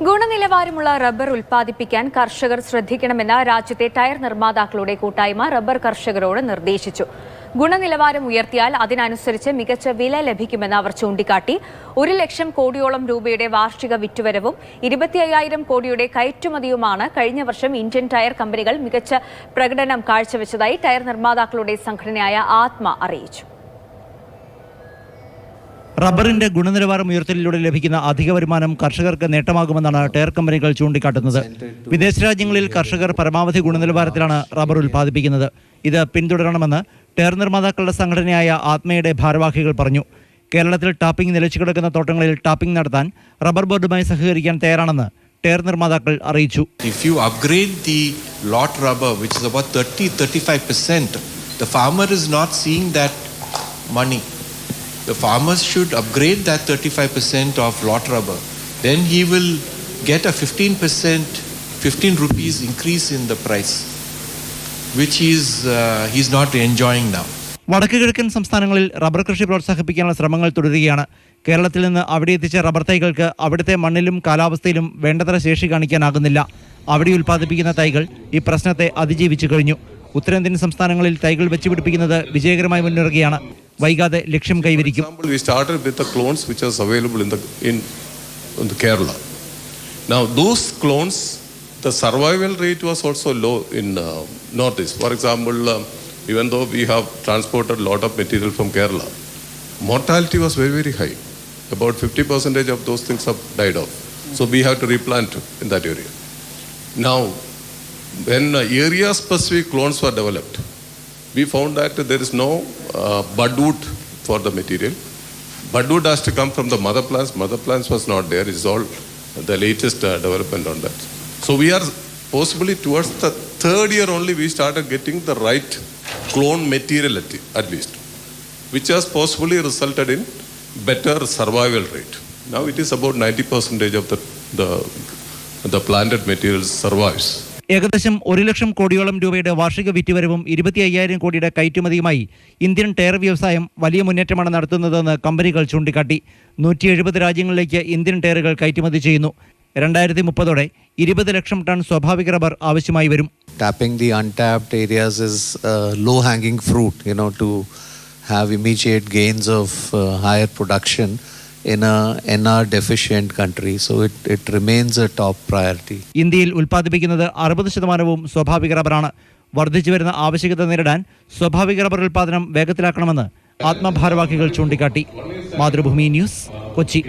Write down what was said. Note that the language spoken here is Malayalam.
ഗുണനിലവാരമുള്ള റബ്ബർ ഉൽപ്പാദിപ്പിക്കാൻ കർഷകർ ശ്രദ്ധിക്കണമെന്ന് രാജ്യത്തെ ടയർ നിർമ്മാതാക്കളുടെ കൂട്ടായ്മ റബ്ബർ കർഷകരോട് നിർദ്ദേശിച്ചു. ഗുണനിലവാരം ഉയർത്തിയാൽ അതിനനുസരിച്ച് മികച്ച വില ലഭിക്കുമെന്ന് അവർ ചൂണ്ടിക്കാട്ടി. 1 ലക്ഷം കോടിയോളം രൂപയുടെ വാർഷിക വിറ്റുവരവും 25,000 കോടിയുടെ കയറ്റുമതിയുമാണ് കഴിഞ്ഞ വർഷം ഇന്ത്യൻ ടയർ കമ്പനികൾ മികച്ച പ്രകടനം കാഴ്ചവെച്ചതായി ടയർ നിർമ്മാതാക്കളുടെ സംഘടനയായ ആത്മ അറിയിച്ചു. റബ്ബറിന്റെ ഗുണനിലവാരം ഉയർത്തലിലൂടെ ലഭിക്കുന്ന അധിക വരുമാനം കർഷകർക്ക് നേട്ടമാകുമെന്നാണ് ടയർ കമ്പനികൾ ചൂണ്ടിക്കാട്ടുന്നത്. വിദേശ രാജ്യങ്ങളിൽ കർഷകർ പരമാവധി ഗുണനിലവാരത്തിലാണ് റബ്ബർ ഉൽപ്പാദിപ്പിക്കുന്നത്. ഇത് പിന്തുടരണമെന്ന് ടയർ നിർമ്മാതാക്കളുടെ സംഘടനയായ ആത്മയുടെ ഭാരവാഹികൾ പറഞ്ഞു. കേരളത്തിൽ ടാപ്പിംഗ് നിലച്ചു കിടക്കുന്ന തോട്ടങ്ങളിൽ ടാപ്പിംഗ് നടത്താൻ റബ്ബർ ബോർഡുമായി സഹകരിക്കാൻ തയ്യാറാണെന്ന് ടയർ നിർമ്മാതാക്കൾ അറിയിച്ചു. If you upgrade the lot rubber, which is about 30-35%, the farmer is not seeing that money. The farmers should upgrade that 35% of lot rubber. Then he will get a 15 rupees increase in the price, which he's not enjoying now. വടക്ക് കിഴക്കൻ സംസ്ഥാനങ്ങളിൽ റബ്ബർ കൃഷി പ്രോത്സാഹിപ്പിക്കാനുള്ള ശ്രമങ്ങൾ തുടരുകയാണ്. കേരളത്തിൽ നിന്ന് അവിടെ എത്തിച്ച റബ്ബർ തൈകൾക്ക് അവിടുത്തെ മണ്ണിലും കാലാവസ്ഥയിലും വേണ്ടത്ര ശേഷി കാണിക്കാനാകുന്നില്ല. അവിടെ ഉൽപ്പാദിപ്പിക്കുന്ന തൈകൾ ഈ പ്രശ്നത്തെ അതിജീവിച്ചു കഴിഞ്ഞു. ഉത്തരേന്ത്യൻ സംസ്ഥാനങ്ങളിൽ തൈകൾ വെച്ചുപിടിപ്പിക്കുന്നത് വിജയകരമായി മുന്നേറുകയാണ്. വൈകാതെ ലക്ഷ്യം കൈവരിക്കും. We started with the clones which are available in Kerala. Now those clones, the survival rate was also low in Northeast. For example, even though we have transported a lot of material from Kerala, mortality was very, very high. About 50% of those things have died off. So we have to replant in that area. Now, when area-specific clones were developed, we found that there is no budwood for the material. Budwood has to come from the mother plants. Mother plants was not there. It's all the latest development on that. So we are possibly towards the third year only we started getting the right clone material at least, which has possibly resulted in better survival rate. Now it is about 90% of the planted materials survives. ഏകദേശം 1 ലക്ഷം കോടിയോളം രൂപയുടെ വാർഷിക വിറ്റുവരവും 25,000 കോടിയുടെ കയറ്റുമതിയുമായി ഇന്ത്യൻ ടയർ വ്യവസായം വലിയ മുന്നേറ്റമാണ് നടത്തുന്നതെന്ന് കമ്പനികൾ ചൂണ്ടിക്കാട്ടി. 170 രാജ്യങ്ങളിലേക്ക് ഇന്ത്യൻ ടയറുകൾ കയറ്റുമതി ചെയ്യുന്നു. 2030ഓടെ 20 ലക്ഷം ടൺ സ്വാഭാവിക റബ്ബർ ആവശ്യമായി വരും. Tapping the untapped areas is low-hanging fruit, to have immediate gains of higher production in a NR deficient country. So it remains a top priority. ഇന്ത്യയിൽ ഉൽപ്പാദിപ്പിക്കുന്നത് 60% സ്വാഭാവിക റബ്ബറാണ്. വർദ്ധിച്ചു വരുന്ന ആവശ്യകത നേരിടാൻ സ്വാഭാവിക റബ്ബർ ഉൽപ്പാദനം വേഗത്തിലാക്കണമെന്ന് ആത്മഭാരവാഹികൾ ചൂണ്ടിക്കാട്ടി. മാതൃഭൂമി ന്യൂസ്, കൊച്ചി.